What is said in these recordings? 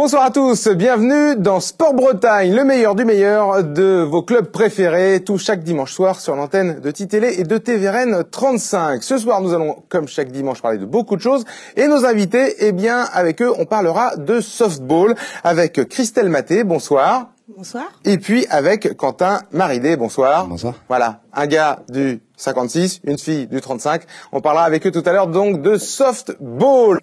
Bonsoir à tous, bienvenue dans Sport Bretagne, le meilleur du meilleur de vos clubs préférés, tout chaque dimanche soir sur l'antenne de Titélé et de TVRN 35. Ce soir, nous allons, comme chaque dimanche, parler de beaucoup de choses. Et nos invités, eh bien, avec eux, on parlera de softball avec Christelle Maté, bonsoir. Bonsoir. Et puis avec Quentin Maridé, bonsoir. Bonsoir. Voilà, un gars du 56, une fille du 35. On parlera avec eux tout à l'heure donc de softball.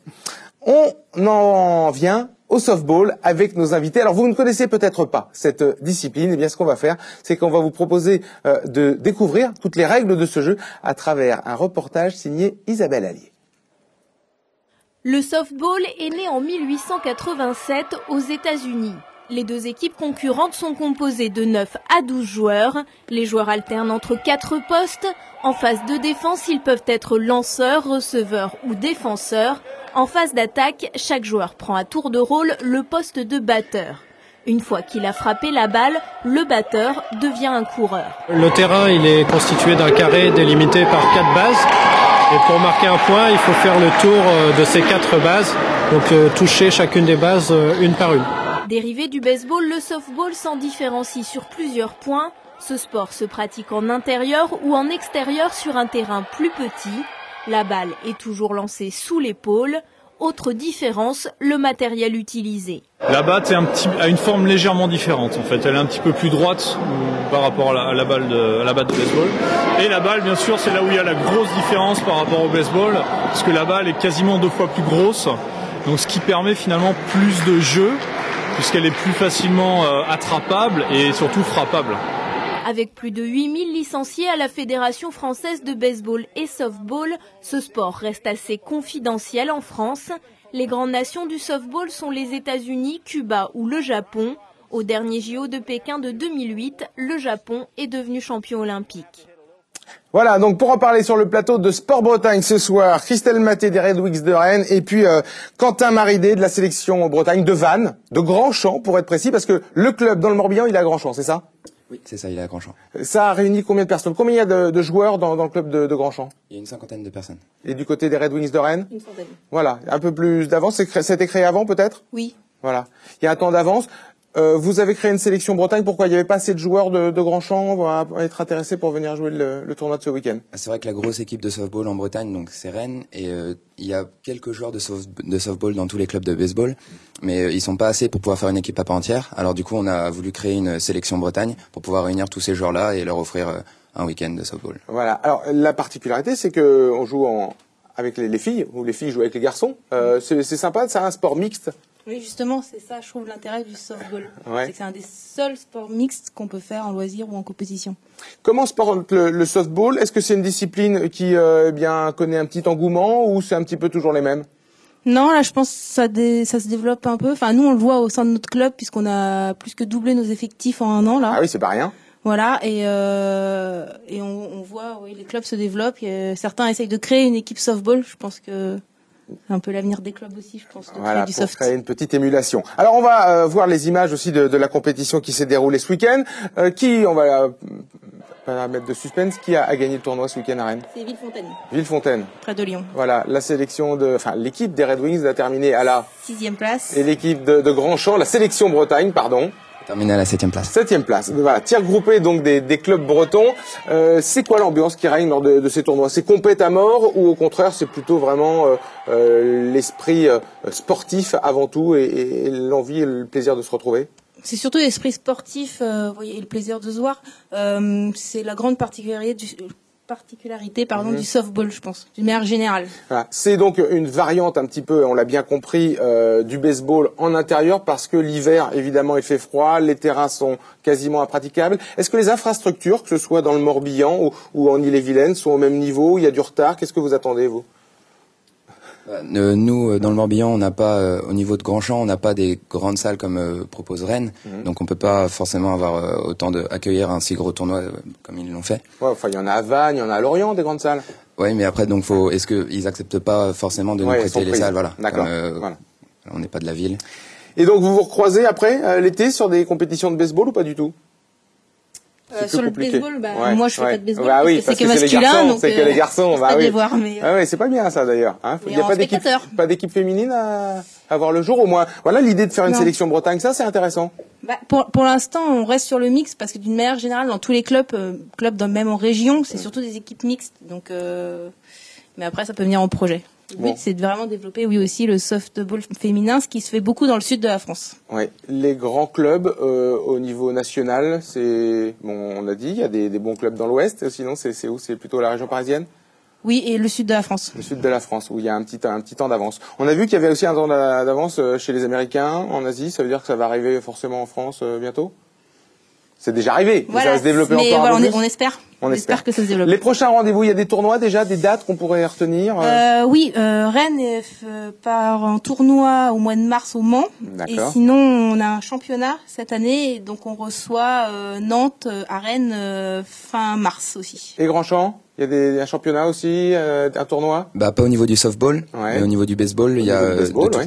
On en vient au softball avec nos invités. Alors vous ne connaissez peut-être pas cette discipline. Eh bien ce qu'on va faire, c'est qu'on va vous proposer de découvrir toutes les règles de ce jeu à travers un reportage signé Isabelle Allier. Le softball est né en 1887 aux États-Unis. Les deux équipes concurrentes sont composées de 9 à 12 joueurs. Les joueurs alternent entre 4 postes. En phase de défense, ils peuvent être lanceurs, receveurs ou défenseurs. En phase d'attaque, chaque joueur prend à tour de rôle le poste de batteur. Une fois qu'il a frappé la balle, le batteur devient un coureur. Le terrain, il est constitué d'un carré délimité par 4 bases. Et pour marquer un point, il faut faire le tour de ces 4 bases. Donc toucher chacune des bases une par une. Dérivé du baseball, le softball s'en différencie sur plusieurs points. Ce sport se pratique en intérieur ou en extérieur sur un terrain plus petit. La balle est toujours lancée sous l'épaule. Autre différence, le matériel utilisé. La batte a une forme légèrement différente en fait. Elle est un petit peu plus droite par rapport à la batte de baseball. Et la balle, bien sûr, c'est là où il y a la grosse différence par rapport au baseball, parce que la balle est quasiment 2 fois plus grosse. Donc ce qui permet finalement plus de jeu, puisqu'elle est plus facilement attrapable et surtout frappable. Avec plus de 8000 licenciés à la Fédération française de baseball et softball, ce sport reste assez confidentiel en France. Les grandes nations du softball sont les États-Unis, Cuba ou le Japon. Au dernier JO de Pékin de 2008, le Japon est devenu champion olympique. Voilà, donc pour en parler sur le plateau de Sport Bretagne ce soir, Christelle Maté des Red Wings de Rennes et puis Quentin Maridé de la sélection Bretagne de Vannes, de Grandchamp pour être précis, parce que le club dans le Morbihan, il est à Grandchamp, c'est ça ? Oui, c'est ça, il est à Grandchamp. Ça a réuni combien de personnes? Combien il y a de joueurs dans le club de Grandchamp? Il y a une 50aine de personnes. Et du côté des Red Wings de Rennes? Une centaine. Voilà, un peu plus d'avance. Ça a été créé avant peut-être? Oui. Voilà, il y a un temps d'avance. Vous avez créé une sélection Bretagne, pourquoi il n'y avait pas assez de joueurs de Grandchamp à être intéressés pour venir jouer le tournoi de ce week-end? C'est vrai que la grosse équipe de softball en Bretagne, donc c'est Rennes, et il y a quelques joueurs de softball dans tous les clubs de baseball, mais ils sont pas assez pour pouvoir faire une équipe à part entière. Alors du coup, on a voulu créer une sélection Bretagne pour pouvoir réunir tous ces joueurs-là et leur offrir un week-end de softball. Voilà, alors la particularité, c'est que on joue avec les filles, ou les filles jouent avec les garçons. C'est sympa, c'est un sport mixte. Oui, justement, c'est ça, je trouve, l'intérêt du softball. Ouais. C'est que c'est un des seuls sports mixtes qu'on peut faire en loisir ou en compétition. Comment se porte le softball? Est-ce que c'est une discipline qui bien connaît un petit engouement ou c'est un petit peu toujours les mêmes? Non, là, je pense que ça se développe un peu. Enfin, nous, on le voit au sein de notre club, puisqu'on a plus que doublé nos effectifs en 1 an, là. Ah oui, c'est pas rien. Voilà, et on voit, oui, les clubs se développent. Certains essayent de créer une équipe softball. Je pense que c'est un peu l'avenir des clubs aussi, je pense, de Voilà, créer du pour soft. créer une petite émulation. Alors on va voir les images aussi de la compétition qui s'est déroulée ce week-end. On va pas mettre de suspense, qui a gagné le tournoi ce week-end à Rennes? C'est Villefontaine, Villefontaine. près de Lyon. Voilà, l'équipe des Red Wings a terminé à la 6e place. et l'équipe de Grandchamp, la sélection Bretagne, pardon. Terminé à la 7e place. 7e place. Voilà, tir groupé donc des clubs bretons. C'est quoi l'ambiance qui règne lors de ces tournois? C'est compète à mort ou au contraire c'est plutôt vraiment l'esprit sportif avant tout et l'envie et le plaisir de se retrouver? C'est surtout l'esprit sportif, et le plaisir de se voir. C'est la grande particularité du softball, je pense, d'une manière générale. Voilà. C'est donc une variante un petit peu, on l'a bien compris, du baseball en intérieur parce que l'hiver, évidemment, il fait froid, les terrains sont quasiment impraticables. Est-ce que les infrastructures, que ce soit dans le Morbihan ou en Ille-et-Vilaine, sont au même niveau? Il y a du retard? Qu'est-ce que vous attendez, vous? Nous, dans le Morbihan, on n'a pas, au niveau de Grandchamp, on n'a pas des grandes salles comme propose Rennes, donc on peut pas forcément avoir accueillir un si gros tournoi comme ils l'ont fait. Ouais, enfin, il y en a à Vannes, il y en a à Lorient, des grandes salles. Oui, mais après, donc est-ce qu'ils acceptent pas forcément de nous prêter les salles, voilà. D'accord. Voilà. On n'est pas de la ville. Et donc vous vous recroisez après l'été sur des compétitions de baseball ou pas du tout? Sur le compliqué. baseball, Ouais, moi je fais ouais. pas de baseball Bah oui, parce parce que c'est que que c'est les masculin, garçons, donc c'est que les garçons, je bah pas de oui. les voir, mais Ah ouais, c'est pas bien ça d'ailleurs. Hein. Il mais n'y a en spectateur. pas d'équipe féminine à voir le jour au moins. Voilà l'idée de faire une Non. sélection Bretagne, ça c'est intéressant. Bah, pour l'instant, on reste sur le mix parce que d'une manière générale, dans tous les clubs, même en région, c'est surtout des équipes mixtes. Donc, mais après, ça peut venir en projet. Le but, c'est de vraiment développer, oui, aussi le softball féminin, ce qui se fait beaucoup dans le sud de la France. Oui, les grands clubs au niveau national, c'est bon, on a dit, il y a des bons clubs dans l'Ouest. Sinon, c'est où? C'est plutôt la région parisienne? Oui, et le sud de la France. Le sud de la France, où il y a un petit temps d'avance. On a vu qu'il y avait aussi un temps d'avance chez les Américains en Asie. Ça veut dire que ça va arriver forcément en France bientôt? C'est déjà arrivé, mais ça va se développer encore un peu plus. On espère. On espère que ça se développe. Les prochains rendez-vous, il y a des tournois déjà, des dates qu'on pourrait retenir. Oui, Rennes part en tournoi au mois de mars au Mans. Et sinon, on a un championnat cette année, et donc on reçoit Nantes à Rennes fin mars aussi. Et Grandchamp, il y a un championnat aussi, un tournoi? Bah pas au niveau du softball, mais au niveau du baseball, il y a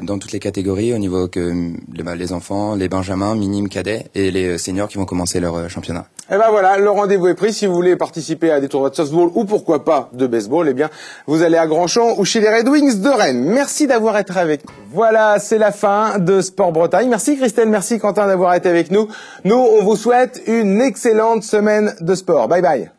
dans toutes les catégories, au niveau que les enfants, les benjamins, minimes, cadets et les seniors qui vont commencer leur championnat. Et ben voilà, le rendez-vous est pris. Si vous voulez participer à des tournois de softball ou pourquoi pas de baseball, eh bien, vous allez à Grandchamp ou chez les Red Wings de Rennes. Merci d'avoir été avec nous. Voilà, c'est la fin de Sport Bretagne. Merci Christelle, merci Quentin d'avoir été avec nous. Nous, on vous souhaite une excellente semaine de sport. Bye bye.